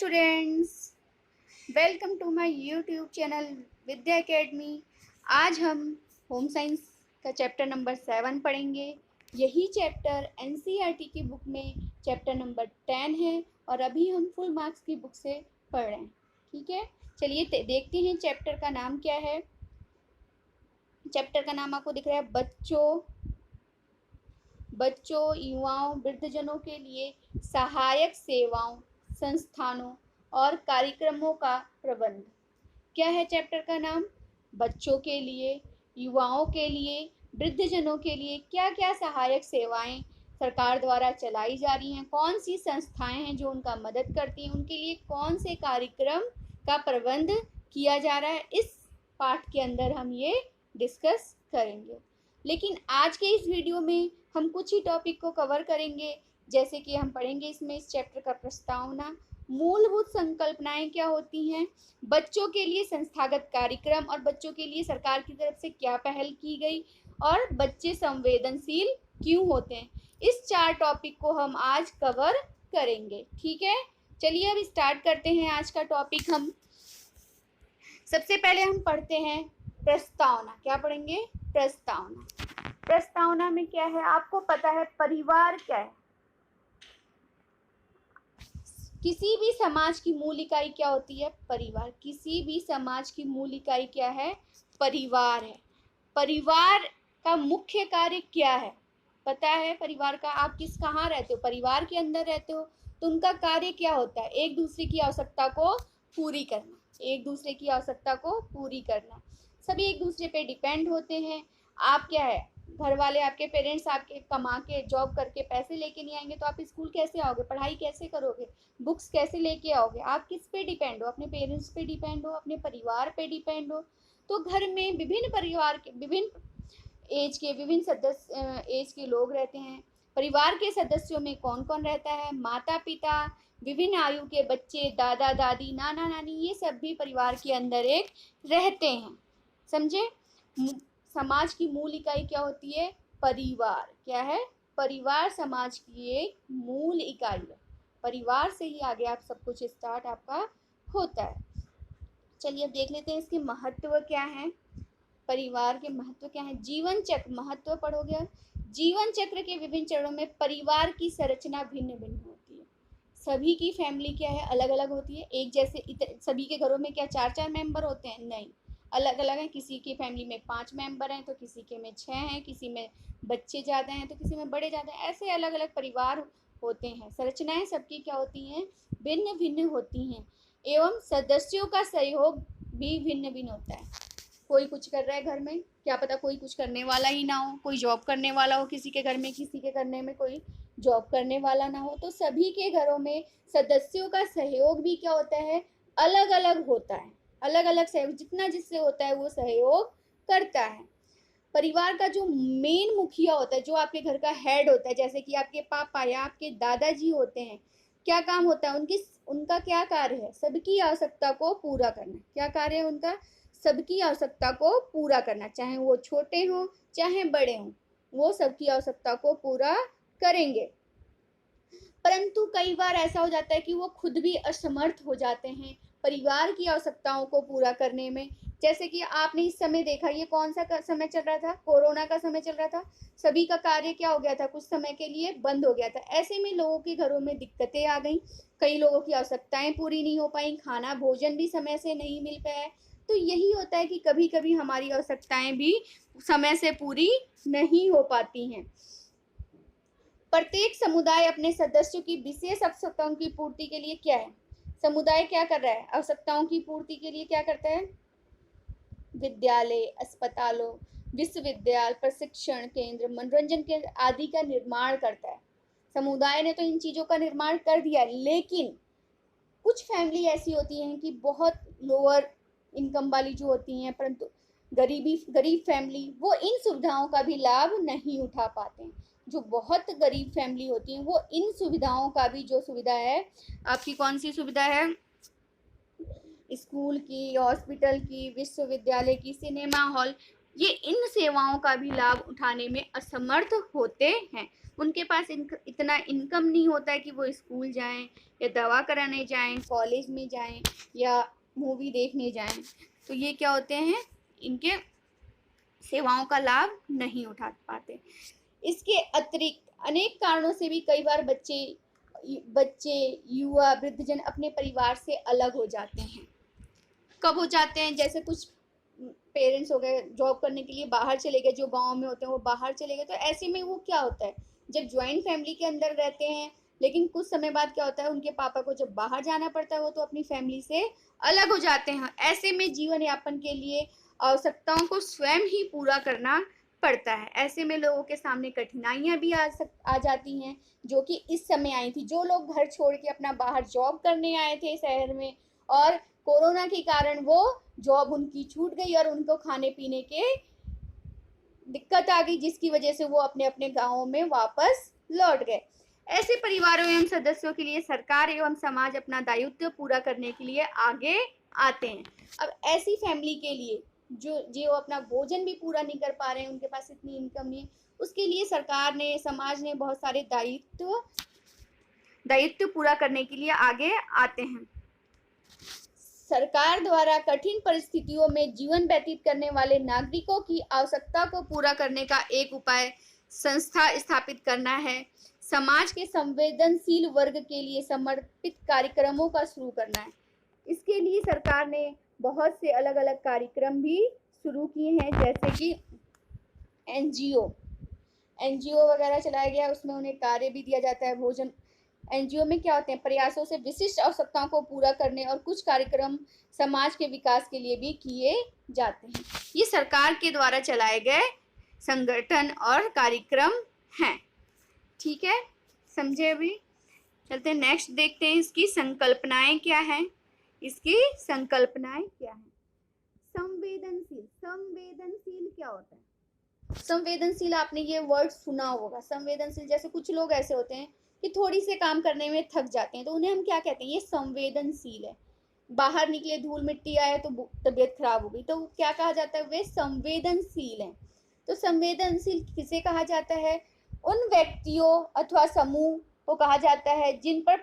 Students, welcome to my YouTube channel Vidya academy. आज हम home science का चैप्टर नंबर 7 पढ़ेंगे। यही चैप्टर एनसीईआरटी की बुक में चैप्टर नंबर 10 है और अभी हम फुल मार्क्स की बुक से पढ़ रहे हैं। ठीक है, चलिए देखते हैं चैप्टर का नाम क्या है। चैप्टर का नाम आपको दिख रहा है, बच्चों, युवाओं, वृद्धजनों के लिए सहायक सेवाओं, संस्थानों और कार्यक्रमों का प्रबंध। क्या है चैप्टर का नाम? बच्चों के लिए, युवाओं के लिए, वृद्धजनों के लिए क्या क्या सहायक सेवाएं सरकार द्वारा चलाई जा रही हैं, कौन सी संस्थाएं हैं जो उनका मदद करती हैं, उनके लिए कौन से कार्यक्रम का प्रबंध किया जा रहा है, इस पाठ के अंदर हम ये डिस्कस करेंगे। लेकिन आज के इस वीडियो में हम कुछ ही टॉपिक को कवर करेंगे, जैसे कि हम पढ़ेंगे इसमें इस चैप्टर का प्रस्तावना, मूलभूत संकल्पनाएं क्या होती हैं, बच्चों के लिए संस्थागत कार्यक्रम और बच्चों के लिए सरकार की तरफ से क्या पहल की गई, और बच्चे संवेदनशील क्यों होते हैं। इस 4 टॉपिक को हम आज कवर करेंगे। ठीक है, चलिए अब स्टार्ट करते हैं आज का टॉपिक। हम सबसे पहले हम पढ़ते हैं प्रस्तावना। क्या पढ़ेंगे? प्रस्तावना। प्रस्तावना में क्या है आपको पता है? परिवार क्या है? किसी भी समाज की मूल इकाई क्या होती है? परिवार। किसी भी समाज की मूल इकाई क्या है? परिवार है। परिवार का मुख्य कार्य क्या है? पता है परिवार का? आप कहाँ रहते हो? परिवार के अंदर रहते हो, तो उनका कार्य क्या होता है? एक दूसरे की आवश्यकता को पूरी करना। एक दूसरे की आवश्यकता को पूरी करना। सभी एक दूसरे पे डिपेंड होते हैं। आप क्या है, घर वाले, आपके पेरेंट्स आपके कमा के जॉब करके पैसे लेके नहीं आएंगे तो आप स्कूल कैसे आओगे, पढ़ाई कैसे करोगे, बुक्स कैसे लेके आओगे? आप किस पे डिपेंड हो? अपने पेरेंट्स पे डिपेंड हो, अपने परिवार पे डिपेंड हो। तो घर में विभिन्न परिवार के विभिन्न विभिन्न सदस्य एज के लोग रहते हैं। परिवार के सदस्यों में कौन कौन रहता है? माता पिता, विभिन्न आयु के बच्चे, दादा दादी, नाना नानी, ये सब भी परिवार के अंदर एक रहते हैं। समझे? समाज की मूल इकाई क्या होती है? परिवार। क्या है? परिवार समाज की एक मूल इकाई है। परिवार से ही आगे आप सब कुछ स्टार्ट आपका होता है। चलिए अब देख लेते हैं इसके महत्व क्या है। परिवार के महत्व क्या है? जीवन चक्र महत्व पढ़ोगे। जीवन चक्र के विभिन्न चरणों में परिवार की संरचना भिन्न भिन्न होती है। सभी की फैमिली क्या है? अलग अलग होती है। एक जैसे सभी के घरों में क्या 4-4 मेंबर होते हैं? नहीं, अलग अलग हैं। किसी की फैमिली में 5 मेंबर हैं तो किसी के में 6 हैं, किसी में बच्चे ज़्यादा हैं तो किसी में बड़े ज़्यादा हैं। ऐसे अलग अलग परिवार होते हैं। संरचनाएं सबकी क्या होती हैं? भिन्न भिन्न होती हैं। एवं सदस्यों का सहयोग भी भिन्न भिन्न होता है। कोई कुछ कर रहा है घर में, क्या पता कोई कुछ करने वाला ही ना हो, कोई जॉब करने वाला हो किसी के घर में, किसी के करने में कोई जॉब करने वाला ना हो। तो सभी के घरों में सदस्यों का सहयोग भी क्या होता है? अलग अलग होता है। अलग अलग सहयोग जितना जिससे होता है वो सहयोग करता है। परिवार का जो मेन मुखिया होता है, जो आपके घर का हेड होता है, जैसे कि आपके पापा या आपके दादाजी होते हैं, क्या काम होता है उनका क्या कार्य है? सबकी आवश्यकता को पूरा करना। क्या कार्य है उनका? सबकी आवश्यकता को पूरा करना। चाहे वो छोटे हों चाहे बड़े हों, वो सबकी आवश्यकता को पूरा करेंगे। परंतु कई बार ऐसा हो जाता है कि वो खुद भी असमर्थ हो जाते हैं परिवार की आवश्यकताओं को पूरा करने में। जैसे कि आपने इस समय देखा, ये कौन सा समय चल रहा था? कोरोना का समय चल रहा था। सभी का कार्य क्या हो गया था? कुछ समय के लिए बंद हो गया था। ऐसे में लोगों के घरों में दिक्कतें आ गई, कई लोगों की आवश्यकताएं पूरी नहीं हो पाई, खाना भोजन भी समय से नहीं मिल पाया। तो यही होता है कि कभी कभी हमारी आवश्यकताएं भी समय से पूरी नहीं हो पाती हैं। प्रत्येक समुदाय अपने सदस्यों की विशेष आवश्यकताओं की पूर्ति के लिए क्या है? समुदाय क्या कर रहा है? आवश्यकताओं की पूर्ति के लिए क्या करता है? विद्यालय, अस्पतालों, विश्वविद्यालय, प्रशिक्षण केंद्र, मनोरंजन केंद्र आदि का निर्माण करता है। समुदाय ने तो इन चीजों का निर्माण कर दिया, लेकिन कुछ फैमिली ऐसी होती हैं कि बहुत लोअर इनकम वाली जो होती हैं, परंतु गरीब फैमिली, वो इन सुविधाओं का भी लाभ नहीं उठा पाते हैं। जो बहुत गरीब फैमिली होती हैं वो इन सुविधाओं का भी, जो सुविधा है आपकी, कौन सी सुविधा है? स्कूल की, हॉस्पिटल की, विश्वविद्यालय की, सिनेमा हॉल, ये इन सेवाओं का भी लाभ उठाने में असमर्थ होते हैं। उनके पास इतना इनकम नहीं होता है कि वो स्कूल जाएं या दवा कराने जाएं, कॉलेज में जाएं या मूवी देखने जाएं। तो ये क्या होते हैं, इनके सेवाओं का लाभ नहीं उठा पाते। इसके अतिरिक्त अनेक कारणों से भी कई बार बच्चे युवा वृद्धजन अपने परिवार से अलग हो जाते हैं। कब हो जाते हैं, जैसे कुछ पेरेंट्स हो गए जॉब करने के लिए बाहर चले गए, जो गांव में होते हैं वो बाहर चले गए, तो ऐसे में वो क्या होता है, जब ज्वाइंट फैमिली के अंदर रहते हैं लेकिन कुछ समय बाद क्या होता है, उनके पापा को जब बाहर जाना पड़ता है वो तो अपनी फैमिली से अलग हो जाते हैं। ऐसे में जीवन यापन के लिए आवश्यकताओं को स्वयं ही पूरा करना पड़ता है। ऐसे में लोगों के सामने कठिनाइयां भी आ जाती हैं, जो कि इस समय आई थी। जो लोग घर छोड़ के अपना बाहर जॉब करने आए थे शहर में, और कोरोना के कारण वो जॉब उनकी छूट गई और उनको खाने पीने के दिक्कत आ गई, जिसकी वजह से वो अपने अपने गांवों में वापस लौट गए। ऐसे परिवारों एवं सदस्यों के लिए सरकार एवं समाज अपना दायित्व पूरा करने के लिए आगे आते हैं। अब ऐसी फैमिली के लिए जो अपना भोजन भी पूरा नहीं कर पा रहे हैं, उनके पास इतनी इनकम नहीं है, उसके लिए सरकार ने, समाज ने बहुत सारे दायित्व पूरा करने के लिए आगे आते हैं। सरकार द्वारा कठिन परिस्थितियों में जीवन व्यतीत करने वाले नागरिकों की आवश्यकता को पूरा करने का एक उपाय संस्था स्थापित करना है। समाज के संवेदनशील वर्ग के लिए समर्पित कार्यक्रमों का शुरू करना है। इसके लिए सरकार ने बहुत से अलग अलग कार्यक्रम भी शुरू किए हैं, जैसे कि एनजीओ वगैरह चलाया गया, उसमें उन्हें कार्य भी दिया जाता है। भोजन एनजीओ में क्या होते हैं, प्रयासों से विशिष्ट आवश्यकताओं को पूरा करने और कुछ कार्यक्रम समाज के विकास के लिए भी किए जाते हैं। ये सरकार के द्वारा चलाए गए संगठन और कार्यक्रम हैं। ठीक है, समझे? अभी चलते हैं नेक्स्ट, देखते हैं इसकी संकल्पनाएं क्या है। संवेदनशील क्या होता है? संवेदनशील, आपने ये वर्ड सुना होगा। संवेदनशील, जैसे कुछ लोग ऐसे होते हैं कि थोड़ी से काम करने में थक जाते हैं, तो उन्हें हम क्या कहते हैं, ये संवेदनशील है। बाहर निकले, धूल मिट्टी आए तो तबीयत खराब हो गई, तो क्या कहा जाता है, वे संवेदनशील हैं। तो संवेदनशील किसे कहा जाता है? उन व्यक्तियों अथवा समूह को कहा जाता है जिन पर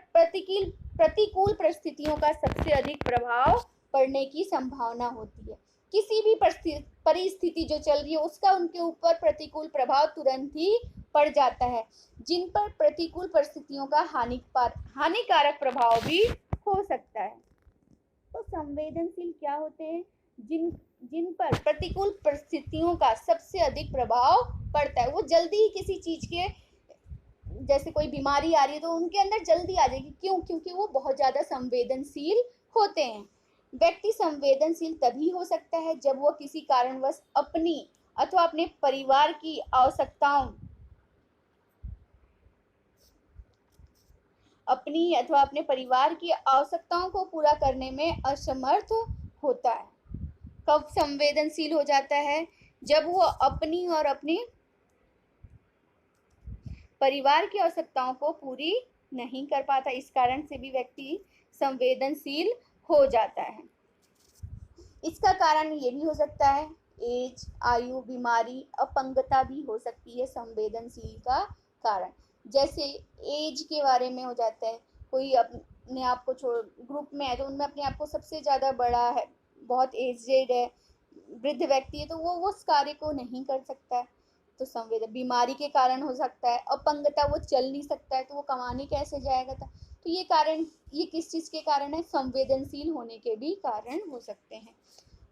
प्रतिकूल परिस्थितियों का सबसे अधिक प्रभाव पड़ने की संभावना होती है। किसी भी परिस्थिति जो चल रही है उसका उनके ऊपर प्रतिकूल प्रभाव तुरंत ही पड़ जाता है, जिन पर प्रतिकूल परिस्थितियों का हानिकारक प्रभाव भी हो सकता है। तो संवेदनशील क्या होते हैं? जिन पर प्रतिकूल परिस्थितियों का सबसे अधिक प्रभाव पड़ता है। वो जल्दी ही किसी चीज के, जैसे कोई बीमारी आ रही है तो उनके अंदर जल्दी आ जाएगी। क्यों? क्योंकि वो बहुत ज्यादा संवेदनशील होते हैं। व्यक्ति संवेदनशील तभी हो सकता है जब वो किसी कारणवश अपनी अथवा अपने परिवार की आवश्यकताओं को पूरा करने में असमर्थ होता है। कब संवेदनशील हो जाता है? जब वो अपनी और अपनी परिवार की आवश्यकताओं को पूरी नहीं कर पाता। इस कारण से भी व्यक्ति संवेदनशील हो जाता है। इसका कारण ये भी हो सकता है, एज, आयु, बीमारी, अपंगता भी हो सकती है संवेदनशील का कारण। जैसे एज के बारे में हो जाता है, कोई अपने आप को ग्रुप में है तो उनमें अपने आप को सबसे ज़्यादा बड़ा है, बहुत एजेड है, वृद्ध व्यक्ति है, तो वो उस कार्य को नहीं कर सकता है, तो संवेदन। बीमारी के कारण हो सकता है, अपंगता, वो चल नहीं सकता है तो वो कमाने कैसे जाएगा था। तो ये किस चीज़ के कारण है? संवेदनशील होने के भी कारण हो सकते हैं।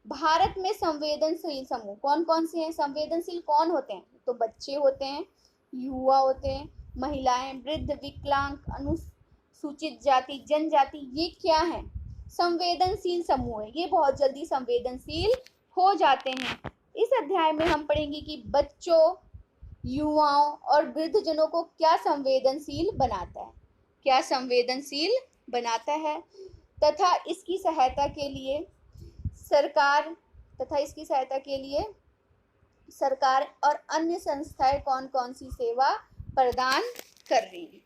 भारत में संवेदनशील समूह कौन कौन से हैं? संवेदनशील कौन होते हैं? तो बच्चे होते हैं, युवा होते हैं, महिलाएं, वृद्ध, विकलांग, अनुसूचित जाति, जनजाति, ये क्या है? संवेदनशील समूह है। ये बहुत जल्दी संवेदनशील हो जाते हैं। इस अध्याय में हम पढ़ेंगे कि बच्चों, युवाओं और वृद्धजनों को क्या संवेदनशील बनाता है, तथा इसकी सहायता के लिए सरकार और अन्य संस्थाएं कौन कौन सी सेवा प्रदान कर रही हैं।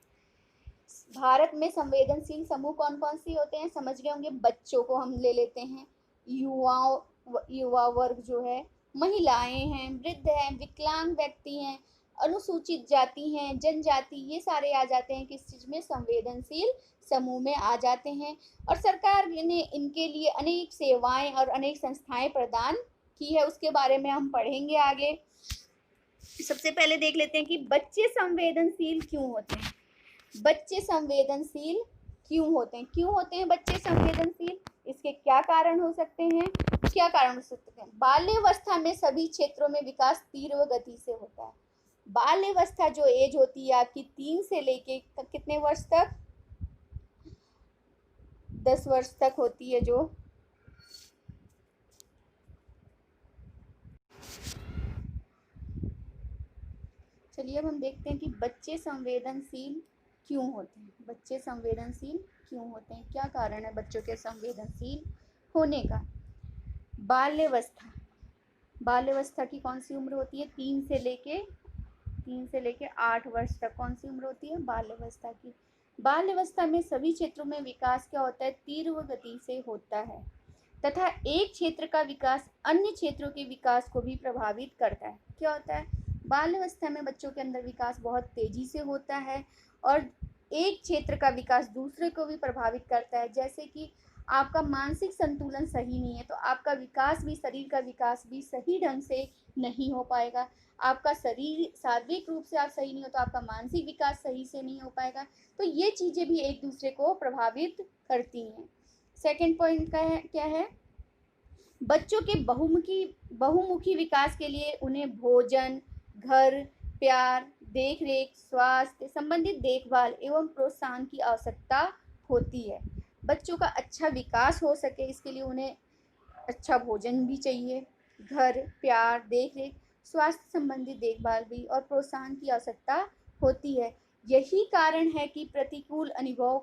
भारत में संवेदनशील समूह कौन कौन सी होते हैं, समझ गए होंगे। बच्चों को हम ले लेते हैं, युवा वर्ग जो है, महिलाएं हैं, वृद्ध हैं, विकलांग व्यक्ति हैं, अनुसूचित जाति हैं, जनजाति, ये सारे आ जाते हैं किस चीज में, संवेदनशील समूह में आ जाते हैं। और सरकार ने इनके लिए अनेक सेवाएं और अनेक संस्थाएं प्रदान की है, उसके बारे में हम पढ़ेंगे आगे। सबसे पहले देख लेते हैं कि बच्चे संवेदनशील क्यों होते हैं। बच्चे संवेदनशील क्यों होते हैं, क्यों होते हैं बच्चे संवेदनशील, इसके क्या कारण हो सकते हैं, क्या कारण हो सकते हैं। बाल्यावस्था में सभी क्षेत्रों में विकास तीव्र गति से होता है। बाल्यावस्था जो एज होती है आपकी 3 से लेके कितने वर्ष तक, 10 वर्ष तक होती है जो। चलिए अब हम देखते हैं कि बच्चे संवेदनशील क्यों होते हैं। बच्चे संवेदनशील क्यों होते हैं, क्या कारण है बच्चों के संवेदनशील होने का। बाल्यावस्था, बाल्यावस्था की कौन सी उम्र होती है, 3 से लेके 8 वर्ष तक कौन सी उम्र होती है, बाल्यावस्था की। बाल्यावस्था में सभी क्षेत्रों में विकास क्या होता है, तीव्र गति से होता है तथा एक क्षेत्र का विकास अन्य क्षेत्रों के विकास को भी प्रभावित करता है। क्या होता है, बाल्यावस्था में बच्चों के अंदर विकास बहुत तेजी से होता है और एक क्षेत्र का विकास दूसरे को भी प्रभावित करता है। जैसे कि आपका मानसिक संतुलन सही नहीं है तो आपका विकास भी, शरीर का विकास भी सही ढंग से नहीं हो पाएगा। आपका शरीर शारीरिक रूप से आप सही नहीं हो तो आपका मानसिक विकास सही से नहीं हो पाएगा। तो ये चीज़ें भी एक दूसरे को प्रभावित करती हैं। सेकेंड पॉइंट का है, क्या है, बच्चों के बहुमुखी विकास के लिए उन्हें भोजन, घर, प्यार, देखरेख, स्वास्थ्य संबंधित देखभाल एवं प्रोत्साहन की आवश्यकता होती है। बच्चों का अच्छा विकास हो सके इसके लिए उन्हें अच्छा भोजन भी चाहिए, घर, प्यार, देखरेख, स्वास्थ्य संबंधी देखभाल भी और प्रोत्साहन की आवश्यकता होती है। यही कारण है कि प्रतिकूल अनुभव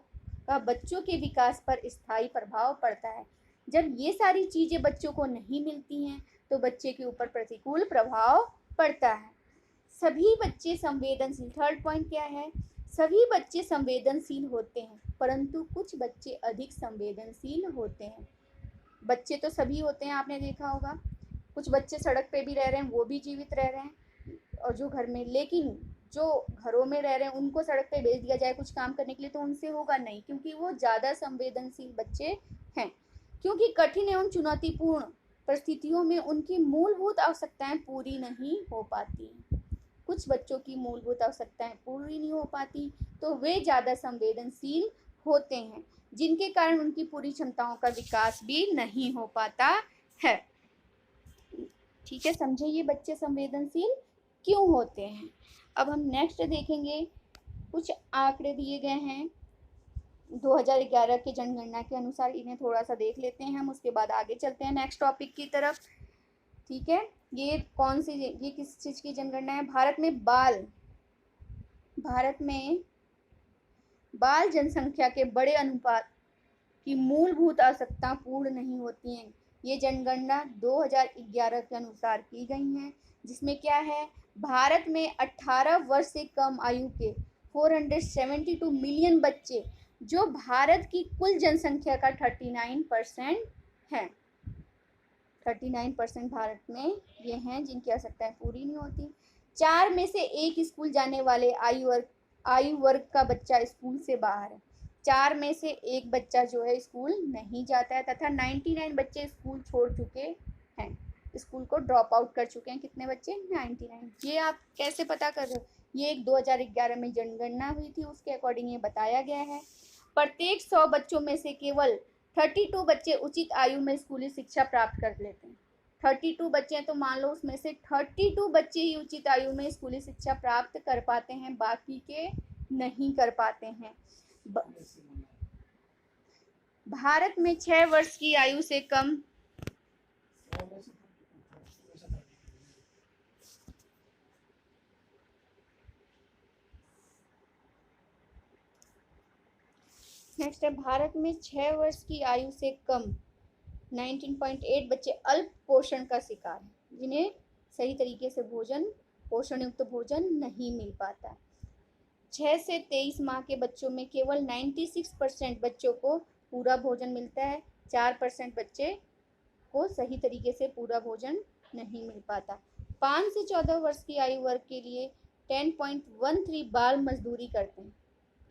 का बच्चों के विकास पर स्थायी प्रभाव पड़ता है। जब ये सारी चीज़ें बच्चों को नहीं मिलती हैं तो बच्चे के ऊपर प्रतिकूल प्रभाव पड़ता है। सभी बच्चे संवेदनशील, थर्ड पॉइंट क्या है, सभी बच्चे संवेदनशील होते हैं परंतु कुछ बच्चे अधिक संवेदनशील होते हैं। बच्चे तो सभी होते हैं, आपने देखा होगा, कुछ बच्चे सड़क पे भी रह रहे हैं वो भी जीवित रह रहे हैं और जो घर में, लेकिन जो घरों में रह रहे हैं उनको सड़क पे भेज दिया जाए कुछ काम करने के लिए तो उनसे होगा नहीं, क्योंकि वो ज़्यादा संवेदनशील बच्चे हैं। क्योंकि कठिन एवं चुनौतीपूर्ण परिस्थितियों में उनकी मूलभूत आवश्यकताएं पूरी नहीं हो पाती। कुछ बच्चों की मूलभूत आवश्यकताएं पूरी नहीं हो पाती तो वे ज़्यादा संवेदनशील होते हैं, जिनके कारण उनकी पूरी क्षमताओं का विकास भी नहीं हो पाता है। ठीक है, समझे ये बच्चे संवेदनशील क्यों होते हैं। अब हम नेक्स्ट देखेंगे, कुछ आंकड़े दिए गए हैं 2011 की जनगणना के अनुसार, इन्हें थोड़ा सा देख लेते हैं हम, उसके बाद आगे चलते हैं नेक्स्ट टॉपिक की तरफ। ठीक है, ये कौन सी, ये किस चीज़ की जनगणना है, भारत में बाल जनसंख्या के बड़े अनुपात की मूलभूत आवश्यकता पूर्ण नहीं होती हैं। ये जनगणना 2011 के अनुसार की गई हैं, जिसमें क्या है, भारत में 18 वर्ष से कम आयु के 472 मिलियन बच्चे, जो भारत की कुल जनसंख्या का 39% है। 39% भारत में ये हैं जिनकी आवश्यकताएं पूरी नहीं होती। 4 में से 1 स्कूल जाने वाले आयु वर्ग का बच्चा स्कूल से बाहर है। 4 में से 1 बच्चा जो है स्कूल नहीं जाता है तथा 99 बच्चे स्कूल छोड़ चुके हैं, स्कूल को ड्रॉप आउट कर चुके हैं। कितने बच्चे, 99। ये आप कैसे पता कर रहे हो, ये एक 2011 में जनगणना हुई थी, उसके अकॉर्डिंग ये बताया गया है। प्रत्येक 100 बच्चों में से केवल 32 बच्चे उचित आयु में स्कूली शिक्षा प्राप्त कर लेते हैं। 32 बच्चे हैं तो मान लो उसमें से 32 बच्चे ही उचित आयु में स्कूली शिक्षा प्राप्त कर पाते हैं, बाकी के नहीं कर पाते हैं। भारत में 6 वर्ष की आयु से कम नेक्स्ट है, भारत में 6 वर्ष की आयु से कम 19.8 बच्चे अल्प पोषण का शिकार हैं, जिन्हें सही तरीके से पोषण युक्त भोजन नहीं मिल पाता। 6 से 23 माह के बच्चों में केवल 96% बच्चों को पूरा भोजन मिलता है, 4% बच्चे को सही तरीके से पूरा भोजन नहीं मिल पाता। 5 से 14 वर्ष की आयु वर्ग के लिए 10.13 बाल मजदूरी करते हैं।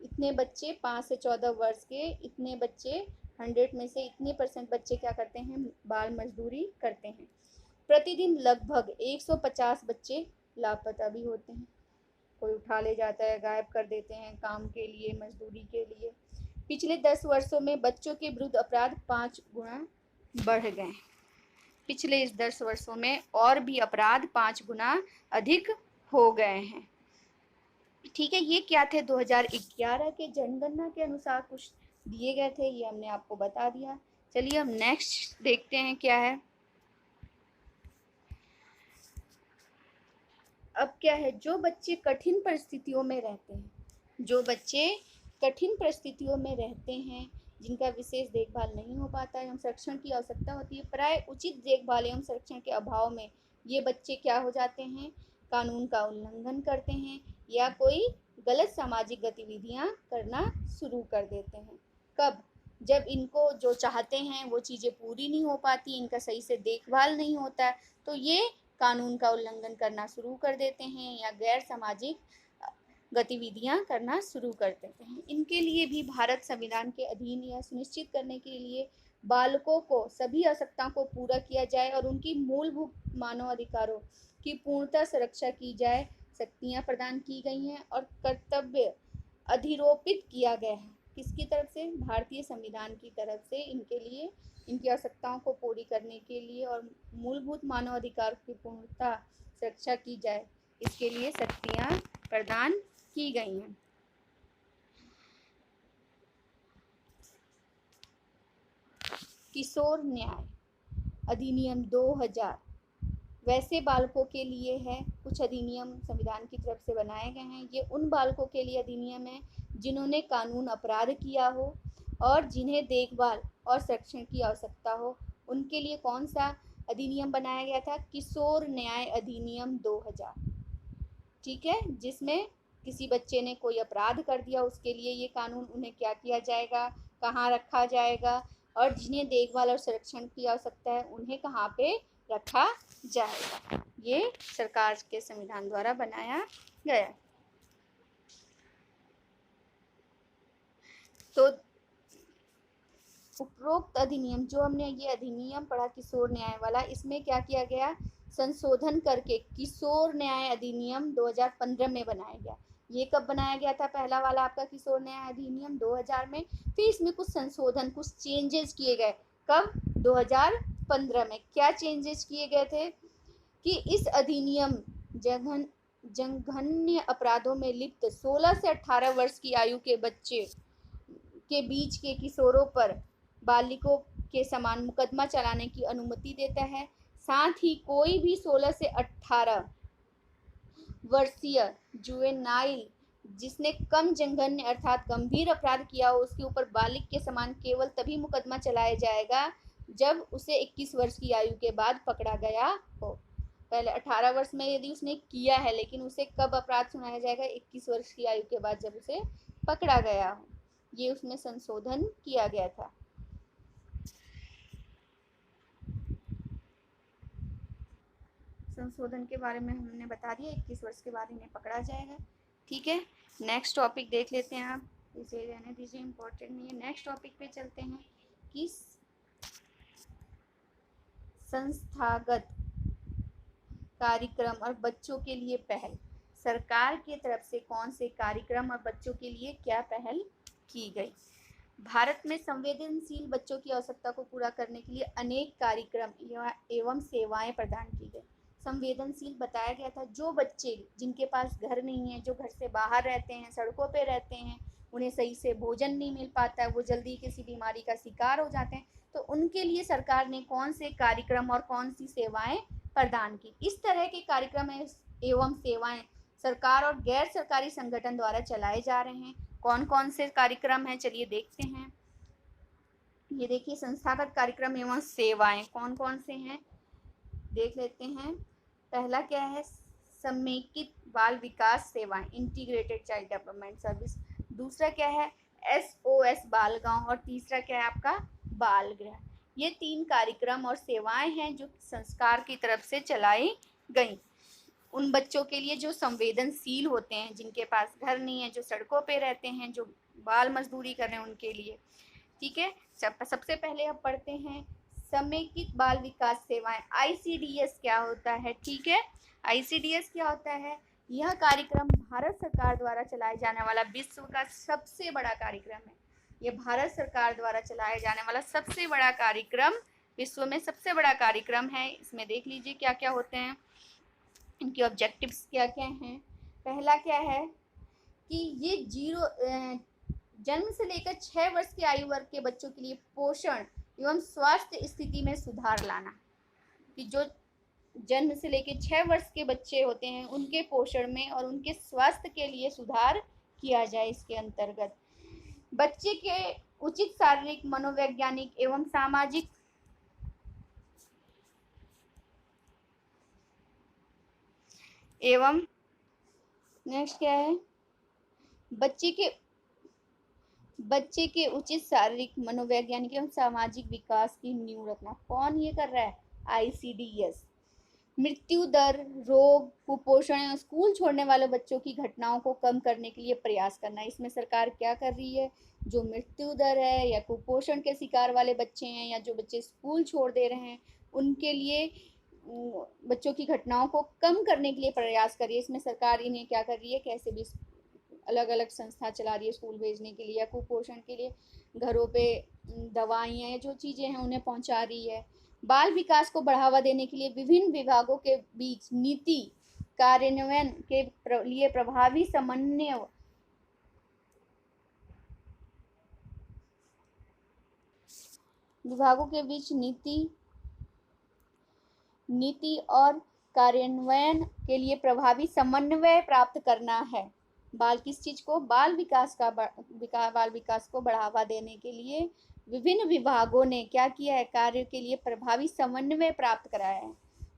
इतने बच्चे 5 से 14 वर्ष के, इतने बच्चे 100 में से इतने % बच्चे क्या करते हैं, बाल मजदूरी करते हैं। प्रतिदिन लगभग 150 बच्चे लापता भी होते हैं। कोई उठा ले जाता है, गायब कर देते हैं काम के लिए, मजदूरी के लिए। पिछले 10 वर्षों में बच्चों के विरुद्ध अपराध 5 गुना बढ़ गए। पिछले इस 10 वर्षों में और भी अपराध 5 गुना अधिक हो गए हैं। ठीक है, ये क्या थे, 2011 के जनगणना के अनुसार कुछ दिए गए थे, ये हमने आपको बता दिया। चलिए हम नेक्स्ट देखते हैं क्या है। अब क्या है, जो बच्चे कठिन परिस्थितियों में रहते हैं, जो बच्चे कठिन परिस्थितियों में रहते हैं, जिनका विशेष देखभाल नहीं हो पाता है एवं संरक्षण की आवश्यकता होती है, प्राय उचित देखभाल एवं संरक्षण के अभाव में ये बच्चे क्या हो जाते हैं, कानून का उल्लंघन करते हैं या कोई गलत सामाजिक गतिविधियां करना शुरू कर देते हैं। कब, जब इनको जो चाहते हैं वो चीज़ें पूरी नहीं हो पाती, इनका सही से देखभाल नहीं होता, तो ये कानून का उल्लंघन करना शुरू कर देते हैं या गैर सामाजिक गतिविधियां करना शुरू कर देते हैं। इनके लिए भी भारत संविधान के अधीन यह सुनिश्चित करने के लिए बालकों को सभी आवश्यकताओं को पूरा किया जाए और उनकी मूलभूत मानव अधिकारों की पूर्णतः सुरक्षा की जाए, शक्तियां प्रदान की गई हैं और कर्तव्य अधिरोपित किया गया है। किसकी तरफ से, भारतीय संविधान की तरफ से इनके लिए, इनकी आवश्यकताओं को पूरी करने के लिए और मूलभूत मानव अधिकार की पूर्णतः सुरक्षा की जाए, इसके लिए शक्तियां प्रदान की गई हैं। किशोर न्याय अधिनियम 2000 वैसे बालकों के लिए है। कुछ अधिनियम संविधान की तरफ से बनाए गए हैं। ये उन बालकों के लिए अधिनियम है जिन्होंने कानून अपराध किया हो और जिन्हें देखभाल और संरक्षण की आवश्यकता हो, उनके लिए कौन सा अधिनियम बनाया गया था, किशोर न्याय अधिनियम 2000। ठीक है, जिसमें किसी बच्चे ने कोई अपराध कर दिया, उसके लिए ये कानून, उन्हें क्या किया जाएगा, कहाँ रखा जाएगा, और जिन्हें देखभाल और संरक्षण की आवश्यकता है उन्हें कहाँ पे रखा जाएगा। ये सरकार के संविधान द्वारा बनाया गया। तो उपरोक्त अधिनियम, जो हमने ये अधिनियम पढ़ा किशोर न्याय वाला, इसमें क्या किया गया, संशोधन करके किशोर न्याय अधिनियम 2015 में बनाया गया। ये कब बनाया गया था, पहला वाला आपका किशोर न्याय अधिनियम 2000 में, फिर इसमें कुछ संशोधन, कुछ चेंजेस किए गए। कब, 2015 में। क्या चेंजेस किए गए थे कि इस अधिनियम जघन्य अपराधों में लिप्त 16 से 18 वर्ष की आयु के बच्चे के बीच के किशोरों पर बालिकों के समान मुकदमा चलाने की अनुमति देता है। साथ ही कोई भी 16 से 18 वर्षीय जुवेनाइल जिसने कम जघन्य अर्थात गंभीर अपराध किया हो, उसके ऊपर बालिक के समान केवल तभी मुकदमा चलाया जाएगा जब उसे 21 वर्ष की आयु के बाद पकड़ा गया हो। पहले 18 वर्ष में यदि उसने किया है, लेकिन उसे कब अपराध सुनाया जाएगा, 21 वर्ष की आयु के बाद जब उसे पकड़ा गया हो। ये उसमें संशोधन किया गया था। संशोधन के बारे में हमने बता दिया, 21 वर्ष के बाद इन्हें पकड़ा जाएगा। ठीक है, नेक्स्ट टॉपिक देख लेते हैं आप, इसे रहने दीजिए, इम्पोर्टेंट नहीं है। नेक्स्ट टॉपिक पे चलते हैं कि संस्थागत कार्यक्रम और बच्चों के लिए पहल। सरकार की तरफ से कौन से कार्यक्रम और बच्चों के लिए क्या पहल की गई। भारत में संवेदनशील बच्चों की आवश्यकता को पूरा करने के लिए अनेक कार्यक्रम एवं सेवाएं प्रदान की गई। संवेदनशील बताया गया था, जो बच्चे जिनके पास घर नहीं है, जो घर से बाहर रहते हैं, सड़कों पे रहते हैं, उन्हें सही से भोजन नहीं मिल पाता है, वो जल्दी किसी बीमारी का शिकार हो जाते हैं, तो उनके लिए सरकार ने कौन से कार्यक्रम और कौन सी सेवाएं प्रदान की। इस तरह के कार्यक्रम एवं सेवाएं सरकार और गैर सरकारी संगठन द्वारा चलाए जा रहे हैं। कौन कौन से कार्यक्रम हैं, चलिए देखते हैं। ये देखिए, संस्थागत कार्यक्रम एवं सेवाएं कौन कौन से हैं, देख लेते हैं। पहला क्या है, समेकित बाल विकास सेवाएं, इंटीग्रेटेड चाइल्ड डेवलपमेंट सर्विस। दूसरा क्या है, SOS बाल गांव, और तीसरा क्या है आपका, बाल गृह। ये 3 कार्यक्रम और सेवाएं हैं जो संस्कार की तरफ से चलाई गई उन बच्चों के लिए जो संवेदनशील होते हैं, जिनके पास घर नहीं है, जो सड़कों पे रहते हैं, जो बाल मजदूरी कर रहे हैं, उनके लिए। ठीक है, सबसे पहले अब पढ़ते हैं समेकित बाल विकास सेवाएं, ICDS क्या होता है। ठीक है, ICDS क्या होता है? यह कार्यक्रम भारत सरकार द्वारा चलाए जाने वाला विश्व का सबसे बड़ा कार्यक्रम है। यह भारत सरकार द्वारा चलाए जाने वाला सबसे बड़ा कार्यक्रम, विश्व में सबसे बड़ा कार्यक्रम है। इसमें देख लीजिए क्या क्या होते हैं, इनके ऑब्जेक्टिव्स क्या क्या हैं। पहला क्या है कि ये जन्म से लेकर 6 वर्ष के आयु वर्ग के बच्चों के लिए पोषण एवं स्वास्थ्य स्थिति में सुधार लाना, कि जो जन्म से लेकर 6 वर्ष के बच्चे होते हैं उनके पोषण में और उनके स्वास्थ्य के लिए सुधार किया जाए। इसके अंतर्गत बच्चे के उचित शारीरिक, मनोवैज्ञानिक एवं सामाजिक एवं नेक्स्ट क्या है, बच्चे के उचित शारीरिक, मनोवैज्ञानिक एवं सामाजिक विकास की नींव रखना। कौन ये कर रहा है? ICDS। मृत्यु दर, रोग, कुपोषण एवं स्कूल छोड़ने वाले बच्चों की घटनाओं को कम करने के लिए प्रयास करना। इसमें सरकार क्या कर रही है? जो मृत्यु दर है या कुपोषण के शिकार वाले बच्चे हैं या जो बच्चे स्कूल छोड़ दे रहे हैं, उनके लिए बच्चों की घटनाओं को कम करने के लिए प्रयास कर रही है। इसमें सरकार इन्हें क्या कर रही है, कैसे भी अलग अलग संस्था चला रही है स्कूल भेजने के लिए या कुपोषण के लिए घरों पे दवाइयाँ या जो चीज़ें हैं उन्हें पहुंचा रही है। बाल विकास को बढ़ावा देने के लिए विभिन्न विभागों के बीच नीति कार्यान्वयन के लिए प्रभावी समन्वय, विभागों के बीच नीति और कार्यान्वयन के लिए प्रभावी समन्वय प्राप्त करना है। बाल किस चीज को? बाल विकास को बढ़ावा देने के लिए विभिन्न विभागों ने क्या किया है? कार्य के लिए प्रभावी समन्वय प्राप्त कराया है।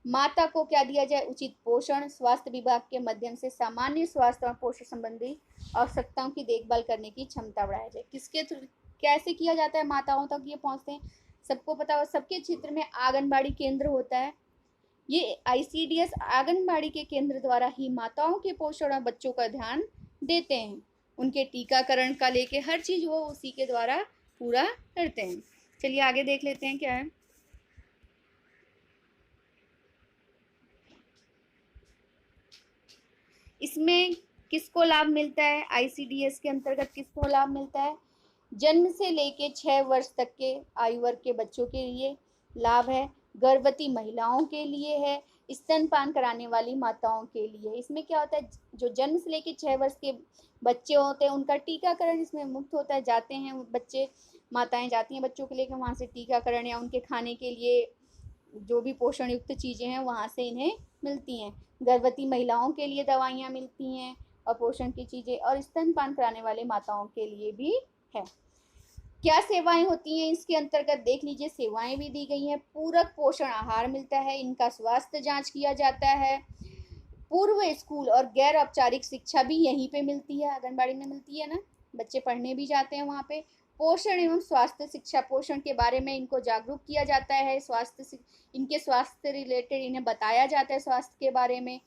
माता को क्या दिया जाए? उचित पोषण। स्वास्थ्य विभाग के माध्यम से सामान्य स्वास्थ्य और पोषण संबंधी आवश्यकताओं की देखभाल करने की क्षमता बढ़ाई जाए। किसके थ्रू, कैसे किया जाता है? माताओं तक ये पहुंचते हैं, सबको पता हो। सबके क्षेत्र में आंगनबाड़ी केंद्र होता है। ये ICDS आंगनबाड़ी के केंद्र द्वारा ही माताओं के पोषण और बच्चों का ध्यान देते हैं। उनके टीकाकरण का लेके हर चीज वो उसी के द्वारा पूरा करते हैं। चलिए आगे देख लेते हैं क्या है। इसमें किसको लाभ मिलता है? ICDS के अंतर्गत किसको लाभ मिलता है? जन्म से लेके 6 वर्ष तक के आयु वर्ग के बच्चों के लिए लाभ है, गर्भवती महिलाओं के लिए है, स्तनपान कराने वाली माताओं के लिए। इसमें क्या होता है, जो जन्म से लेके 6 वर्ष के बच्चे होते हैं उनका टीकाकरण इसमें मुफ्त होता है। जाते हैं बच्चे, माताएं जाती हैं बच्चों के लेकर वहाँ से टीकाकरण या उनके खाने के लिए जो भी पोषण युक्त चीज़ें हैं वहाँ से इन्हें मिलती हैं। गर्भवती महिलाओं के लिए दवाइयाँ मिलती हैं और पोषण की चीज़ें, और स्तनपान कराने वाले माताओं के लिए भी है। क्या सेवाएं होती हैं इसके अंतर्गत? देख लीजिए, सेवाएं भी दी गई हैं। पूरक पोषण आहार मिलता है, इनका स्वास्थ्य जांच किया जाता है। पूर्व स्कूल और गैर औपचारिक शिक्षा भी यहीं पे मिलती है, आंगनबाड़ी में मिलती है ना, बच्चे पढ़ने भी जाते हैं वहाँ पे। पोषण एवं स्वास्थ्य शिक्षा, पोषण के बारे में इनको जागरूक किया जाता है, इनके स्वास्थ्य रिलेटेड इन्हें बताया जाता है स्वास्थ्य के बारे में।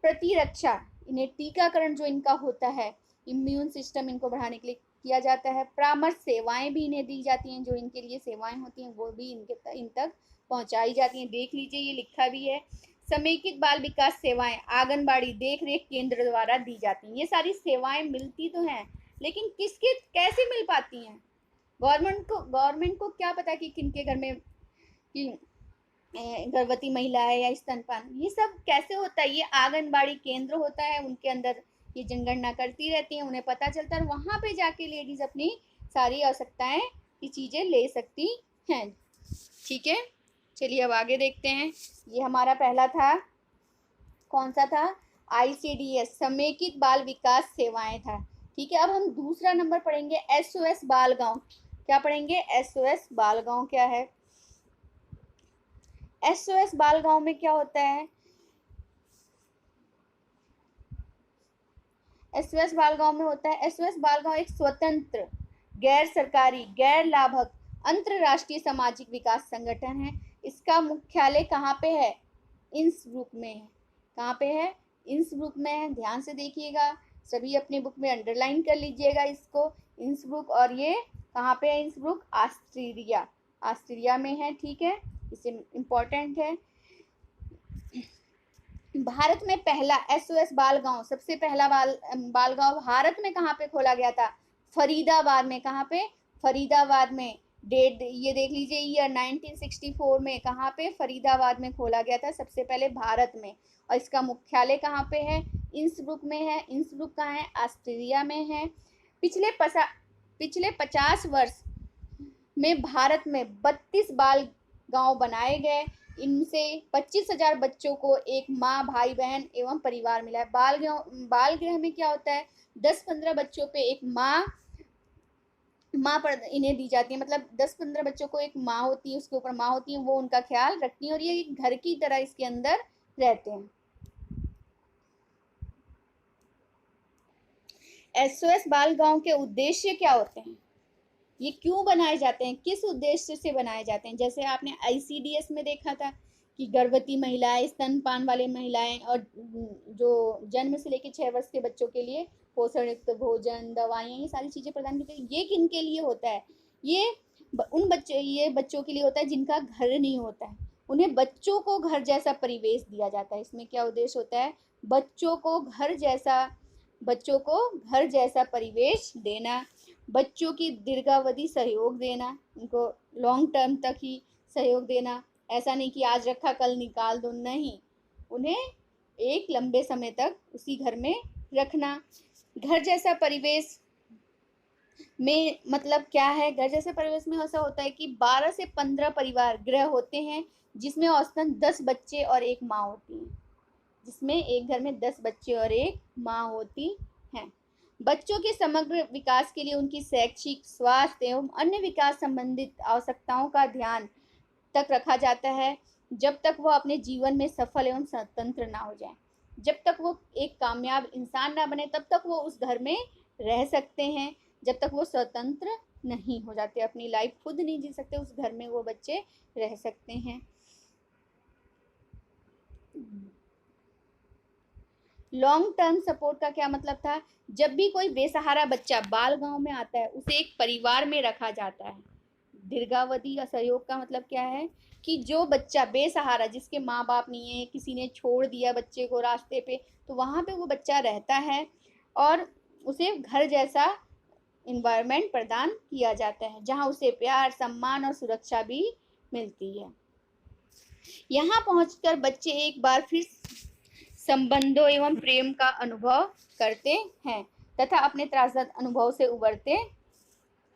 प्रतिरक्षा, इन्हें टीकाकरण जो इनका होता है, इम्यून सिस्टम इनको बढ़ाने के लिए किया जाता है। परामर्श सेवाएं भी इन्हें दी जाती हैं, जो इनके लिए सेवाएं होती हैं वो भी इन तक पहुंचाई जाती हैं। देख लीजिए ये लिखा भी है, समेकित बाल विकास सेवाएं आंगनबाड़ी देख रेख केंद्र द्वारा दी जाती हैं। ये सारी सेवाएं मिलती तो हैं, लेकिन किसके कैसे मिल पाती हैं? गवर्नमेंट को क्या पता कि किनके घर में कि गर्भवती महिला है या स्तनपान, ये सब कैसे होता है? ये आंगनबाड़ी केंद्र होता है, उनके अंदर ये जनगणना करती रहती हैं, उन्हें पता चलता है, वहाँ पे जाके लेडीज अपनी सारी आवश्यकताएं की चीज़ें ले सकती हैं। ठीक है, चलिए अब आगे देखते हैं। ये हमारा पहला था, कौन सा था? ICDS समेकित बाल विकास सेवाएं था। ठीक है, अब हम दूसरा नंबर पढ़ेंगे, SOS बाल गांव। क्या पढ़ेंगे? SOS बाल गांव क्या है? SOS बाल गांव में क्या होता है? SOS बाल गांव में होता है, SOS बाल गांव एक स्वतंत्र, गैर सरकारी, गैर लाभक अंतरराष्ट्रीय सामाजिक विकास संगठन है। इसका मुख्यालय कहाँ पे है? इंसब्रुक में है। कहाँ पे है? इंसब्रुक में है। ध्यान से देखिएगा, सभी अपने बुक में अंडरलाइन कर लीजिएगा इसको, इंसब्रुक। और ये कहाँ पे है इंसब्रुक? ऑस्ट्रिया, ऑस्ट्रिया में है। ठीक है, इसे इम्पोर्टेंट है। भारत में पहला एसओएस बाल गांव, सबसे पहला बाल गांव भारत में कहाँ पे खोला गया था? फरीदाबाद में। कहाँ पे? फरीदाबाद में। डेट ये देख लीजिए, ईयर 1964 में। कहाँ पे? फरीदाबाद में खोला गया था सबसे पहले भारत में। और इसका मुख्यालय कहाँ पे है? इंसब्रुक में है। इंसब्रुक कहाँ है? ऑस्ट्रिया में है। पिछले 50 वर्ष में भारत में 32 बाल गांव बनाए गए। इनसे 25,000 बच्चों को एक माँ, भाई बहन एवं परिवार मिला है। बाल गृह में क्या होता है? 10-15 बच्चों पे एक माँ पर इन्हें दी जाती है, मतलब 10-15 बच्चों को एक माँ होती है, उसके ऊपर माँ होती है, वो उनका ख्याल रखती है और ये घर की तरह इसके अंदर रहते हैं। एसओएस बाल गांव के उद्देश्य क्या होते हैं? ये क्यों बनाए जाते हैं? किस उद्देश्य से बनाए जाते हैं? जैसे आपने आईसीडीएस में देखा था कि गर्भवती महिलाएं, स्तनपान वाले महिलाएं और जो जन्म से लेकर 6 वर्ष के बच्चों के लिए पोषण युक्त भोजन, दवाइयाँ, ये सारी चीजें प्रदान की जाती है। ये किन के लिए होता है? ये बच्चों के लिए होता है जिनका घर नहीं होता है। उन्हें बच्चों को घर जैसा परिवेश दिया जाता है। इसमें क्या उद्देश्य होता है? बच्चों को घर जैसा परिवेश देना, बच्चों की दीर्घावधि सहयोग देना, उनको लॉन्ग टर्म तक ही सहयोग देना। ऐसा नहीं कि आज रखा कल निकाल दो, नहीं, उन्हें एक लंबे समय तक उसी घर में रखना। घर जैसा परिवेश में मतलब क्या है? घर जैसे परिवेश में ऐसा होता है कि 12 से 15 परिवार गृह होते हैं, जिसमें औसतन 10 बच्चे और एक माँ होती है। जिसमें एक घर में 10 बच्चे और एक माँ होती हैं। बच्चों के समग्र विकास के लिए उनकी शैक्षिक, स्वास्थ्य एवं अन्य विकास संबंधित आवश्यकताओं का ध्यान तक रखा जाता है, जब तक वह अपने जीवन में सफल एवं स्वतंत्र ना हो जाए। जब तक वो एक कामयाब इंसान ना बने, तब तक वो उस घर में रह सकते हैं। जब तक वो स्वतंत्र नहीं हो जाते, अपनी लाइफ खुद नहीं जी सकते, उस घर में वो बच्चे रह सकते हैं। लॉन्ग टर्म सपोर्ट का क्या मतलब था? जब भी कोई बेसहारा बच्चा बाल गांव में आता है, उसे एक परिवार में रखा जाता है। दीर्घावधि का सहयोग का मतलब क्या है? कि जो बच्चा बेसहारा, जिसके माँ बाप नहीं है, किसी ने छोड़ दिया बच्चे को रास्ते पे, तो वहाँ पे वो बच्चा रहता है और उसे घर जैसा इन्वायरमेंट प्रदान किया जाता है, जहाँ उसे प्यार, सम्मान और सुरक्षा भी मिलती है। यहाँ पहुंचकर बच्चे एक बार फिर संबंधों एवं प्रेम का अनुभव करते हैं तथा अपने त्रासदायक अनुभव से उबरते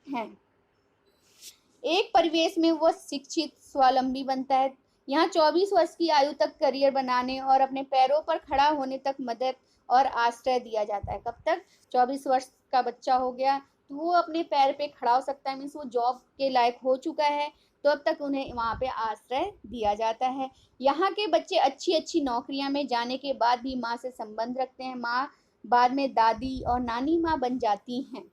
हैं। एक परिवेश में वो शिक्षित, स्वावलंबी बनता है। यहाँ 24 वर्ष की आयु तक करियर बनाने और अपने पैरों पर खड़ा होने तक मदद और आश्रय दिया जाता है। कब तक? 24 वर्ष का बच्चा हो गया तो वो अपने पैर पे खड़ा हो सकता है, मीन्स वो जॉब के लायक हो चुका है, तो अब तक उन्हें वहाँ पे आश्रय दिया जाता है। यहाँ के बच्चे अच्छी अच्छी नौकरियां में जाने के बाद भी माँ से संबंध रखते हैं। माँ बाद में दादी और नानी माँ बन जाती हैं,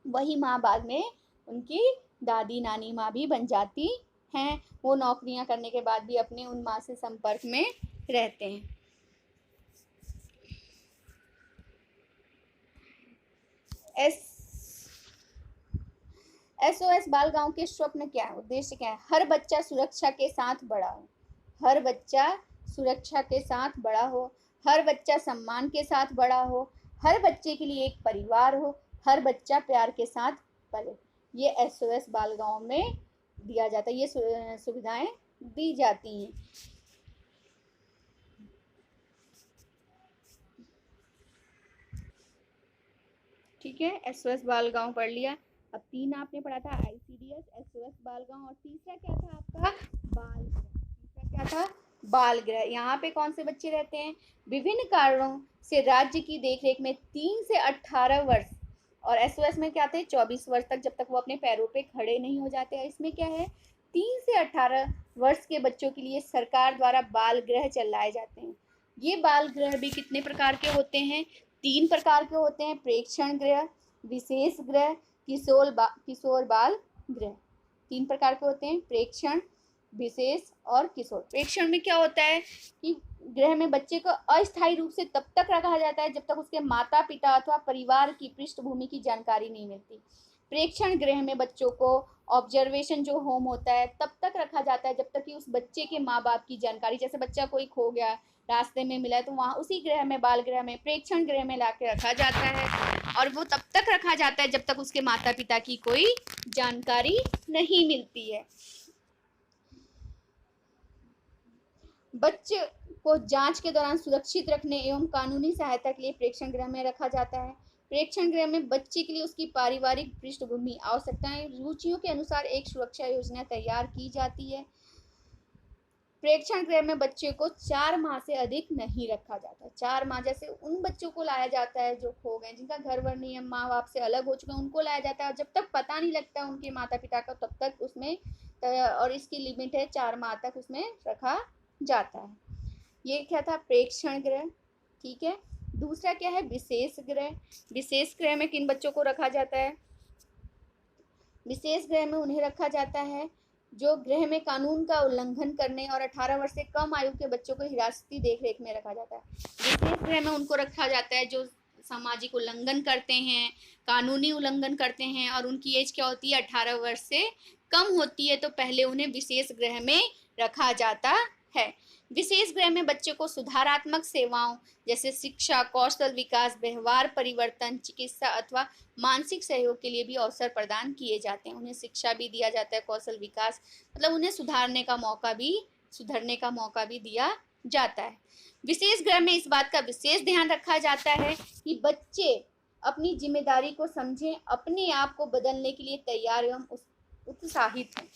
वही माँ बाद में उनकी दादी नानी माँ भी बन जाती हैं। वो नौकरियां करने के बाद भी अपने उन माँ से संपर्क में रहते हैं। एसओएस बाल गांव के स्वप्न क्या है, उद्देश्य क्या है? हर बच्चा सुरक्षा के साथ बड़ा हो, हर बच्चा सुरक्षा के साथ बड़ा हो, हर बच्चा सम्मान के साथ बड़ा हो, हर बच्चे के लिए एक परिवार हो, हर बच्चा प्यार के साथ पले। ये एसओएस बाल गांव में दिया जाता है, ये सुविधाएं दी जाती हैं। ठीक है, एसओएस बाल गांव पढ़ लिया। अब 3 आपने पढ़ा था, आईसीडीएस, एसओएस बाल गांव, और तीसरा क्या था आपका? बाल गृह। तीसरा क्या था? बाल गृह। यहाँ पे कौन से बच्चे रहते हैं? विभिन्न कारणों से राज्य की देखरेख में 3 से 18 वर्ष, और एसओएस में क्या थे? 24 वर्ष तक, जब तक वो अपने पैरों पे खड़े नहीं हो जाते। इसमें क्या है? 3 से 18 वर्ष के बच्चों के लिए सरकार द्वारा बाल गृह चलाए जाते हैं। ये बाल गृह भी कितने प्रकार के होते हैं? 3 प्रकार के होते हैं: प्रेक्षण गृह, विशेष गृह, किशोर बाल गृह। तीन प्रकार के होते हैं, प्रेक्षण, विशेष और किशोर। प्रेक्षण में क्या होता है कि गृह में बच्चे को अस्थायी रूप से तब तक रखा जाता है जब तक उसके माता पिता अथवा परिवार की पृष्ठभूमि की जानकारी नहीं मिलती। प्रेक्षण गृह में बच्चों को ऑब्जर्वेशन जो होम होता है तब तक रखा जाता है जब तक कि उस बच्चे के माँ बाप की जानकारी, जैसे बच्चा कोई खो गया, रास्ते में मिला, तो वहाँ उसी गृह में, बाल गृह में, प्रेक्षण गृह में लाके रखा जाता है। और वो तब तक रखा जाता है जब तक उसके माता पिता की कोई जानकारी नहीं मिलती है। बच्चे को जांच के दौरान सुरक्षित रखने एवं कानूनी सहायता के लिए प्रेक्षण गृह में रखा जाता है। प्रेक्षण गृह में बच्चे के लिए उसकी पारिवारिक पृष्ठभूमि, आवश्यकताएं, रुचियों के अनुसार एक सुरक्षा योजना तैयार की जाती है। प्रेक्षण गृह में बच्चे को 4 माह से अधिक नहीं रखा जाता। 4 माह, जैसे उन बच्चों को लाया जाता है जो खो गए, जिनका घर वर नहीं है, माँ बाप से अलग हो चुके हैं, उनको लाया जाता है। और जब तक पता नहीं लगता उनके माता पिता का तब तक उसमें, और इसकी लिमिट है 4 माह तक उसमें रखा जाता है। ये क्या था, प्रेक्षण गृह। ठीक है, दूसरा क्या है, विशेष गृह। विशेष गृह में किन बच्चों को रखा जाता है? विशेष गृह में उन्हें रखा जाता है जो गृह में कानून का उल्लंघन करने और 18 वर्ष से कम आयु के बच्चों को हिरासती देखरेख में रखा जाता है। विशेष गृह में उनको रखा जाता है जो सामाजिक उल्लंघन करते हैं, कानूनी उल्लंघन करते हैं, और उनकी एज क्या होती है, 18 वर्ष से कम होती है, तो पहले उन्हें विशेष गृह में रखा जाता है। विशेष गृह में बच्चे को सुधारात्मक सेवाओं जैसे शिक्षा, कौशल विकास, व्यवहार परिवर्तन, चिकित्सा अथवा मानसिक सहयोग के लिए भी अवसर प्रदान किए जाते हैं। उन्हें शिक्षा भी दिया जाता है, कौशल विकास, मतलब उन्हें सुधरने का मौका भी दिया जाता है। विशेष गृह में इस बात का विशेष ध्यान रखा जाता है कि बच्चे अपनी जिम्मेदारी को समझें, अपने आप को बदलने के लिए तैयार एवं उत्साहित हैं।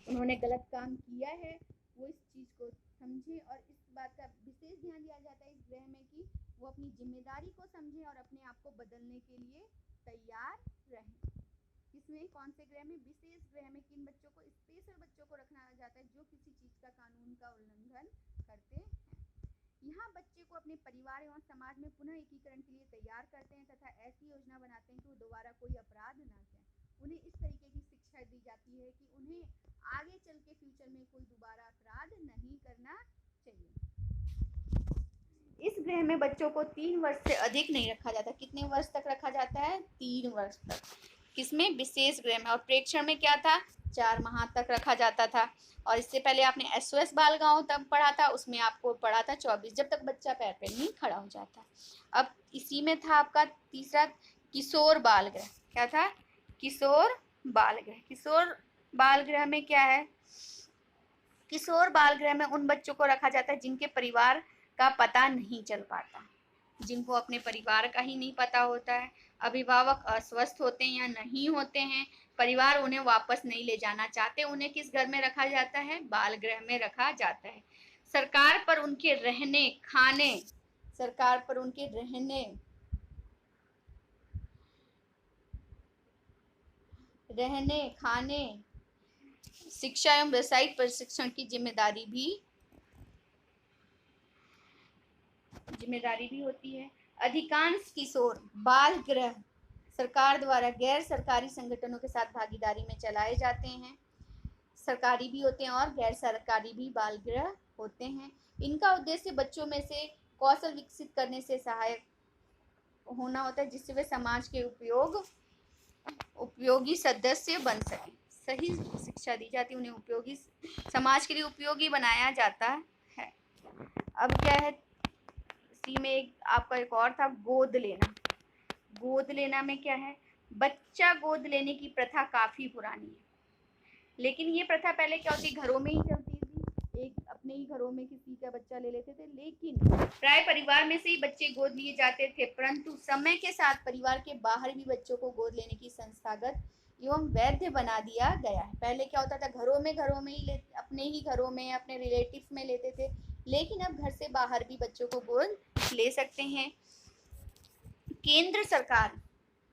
उन्होंने गलत काम किया है, वो इस चीज को समझे, और इस बात का विशेष ध्यान दिया जाता है इस गृह में कि वो अपनी जिम्मेदारी को समझे और अपने आप को बदलने के लिए तैयार रहें। इसमें कौन से गृह में, विशेष गृह में किन बच्चों को, स्पेशल बच्चों को रखा जाता है जो किसी चीज का, कानून का उल्लंघन करते हैं। यहाँ बच्चे को अपने परिवार एवं समाज में पुनः एकीकरण के लिए तैयार करते हैं तथा ऐसी योजना बनाते हैं कि वो दोबारा कोई अपराध ना करें। उन्हें इस तरीके की शिक्षा दी जाती है कि उन्हें आगे चल के फ्यूचर में कोई दोबारा अपराध नहीं करना चाहिए। इस गृह में बच्चों को 3 वर्ष से अधिक नहीं रखा जाता। कितने वर्ष तक रखा जाता है? 3 वर्ष तक। किसमें? विशेष गृह में। और प्रेक्षण में क्या था? 4 माह तक रखा जाता था। और इससे पहले आपने SOS बाल गाँव तक पढ़ा था, उसमें आपको पढ़ा था 24, जब तक बच्चा पैर पे नहीं खड़ा हो जाता। अब इसी में था आपका तीसरा, किशोर बाल गृह। क्या था? किशोर बाल गृह। किशोर बाल गृह में क्या है? किशोर बाल गृह में उन बच्चों को रखा जाता है जिनके परिवार का पता नहीं चल पाता, जिनको अपने परिवार का ही नहीं पता होता है, अभिभावक अस्वस्थ होते हैं या नहीं होते हैं, परिवार उन्हें वापस नहीं ले जाना चाहते, उन्हें किस घर में रखा जाता है? बाल गृह में रखा जाता है। सरकार पर उनके रहने खाने, सरकार पर उनके रहने खाने, शिक्षा एवं व्यावसायिक प्रशिक्षण की जिम्मेदारी भी होती है। अधिकांश किशोर बाल गृह सरकार द्वारा गैर सरकारी संगठनों के साथ भागीदारी में चलाए जाते हैं। सरकारी भी होते हैं और गैर सरकारी भी बाल गृह होते हैं। इनका उद्देश्य बच्चों में से कौशल विकसित करने से सहायक होना होता है, जिससे वे समाज के उपयोगी सदस्य बन सकें। सही शिक्षा दी जाती है, उन्हें उपयोगी, समाज के लिए उपयोगी बनाया जाता है। अब क्या है, इसी में आपका एक और था, गोद लेना। गोद लेना में क्या है? बच्चा गोद लेने की प्रथा काफी पुरानी है, लेकिन ये प्रथा पहले क्या होती, घरों में ही चलती थी, एक अपने ही घरों में किसी का बच्चा ले लेते थे, लेकिन प्राय परिवार में से ही बच्चे गोद लिए जाते थे। परंतु समय के साथ परिवार के बाहर भी बच्चों को गोद लेने की संस्थागत एवं वैध बना दिया गया है। पहले क्या होता था, घरों में ही अपने ही घरों में, अपने रिलेटिव्स में लेते थे, लेकिन अब घर से बाहर भी बच्चों को गोद ले सकते हैं। केंद्र सरकार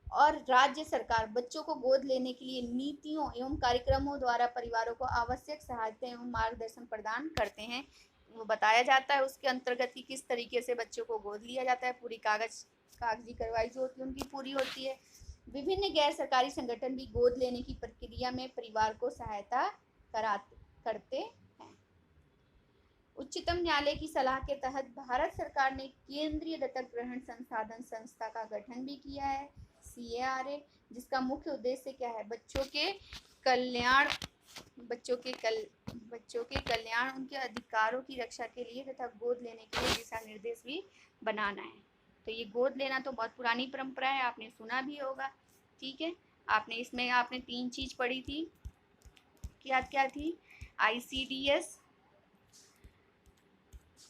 और राज्य सरकार बच्चों को गोद लेने के लिए नीतियों एवं कार्यक्रमों द्वारा परिवारों को आवश्यक सहायता एवं मार्गदर्शन प्रदान करते हैं। वो बताया जाता है उसके अंतर्गत कि किस तरीके से बच्चों को गोद लिया जाता है। पूरी कागजी कार्रवाई जो होती है उनकी पूरी होती है। विभिन्न गैर सरकारी संगठन भी गोद लेने की प्रक्रिया में परिवार को सहायता करते हैं। उच्चतम न्यायालय की सलाह के तहत भारत सरकार ने केंद्रीय दत्तक ग्रहण संसाधन संस्था का गठन भी किया है, CARA, जिसका मुख्य उद्देश्य क्या है? बच्चों के कल्याण, उनके अधिकारों की रक्षा के लिए तथा गोद लेने के लिए दिशा निर्देश भी बनाना है। तो ये गोद लेना तो बहुत पुरानी परंपरा है, आपने सुना भी होगा। ठीक है, आपने 3 चीज पढ़ी थी, क्या थी? ICDS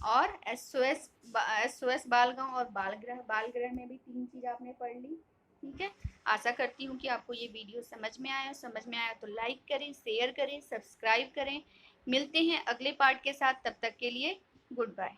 और SOS बालगांव और बालगृह में भी 3 चीज आपने पढ़ ली। ठीक है, आशा करती हूँ कि आपको ये वीडियो समझ में आया तो लाइक करें, शेयर करें, सब्सक्राइब करें। मिलते हैं अगले पार्ट के साथ, तब तक के लिए गुड बाय।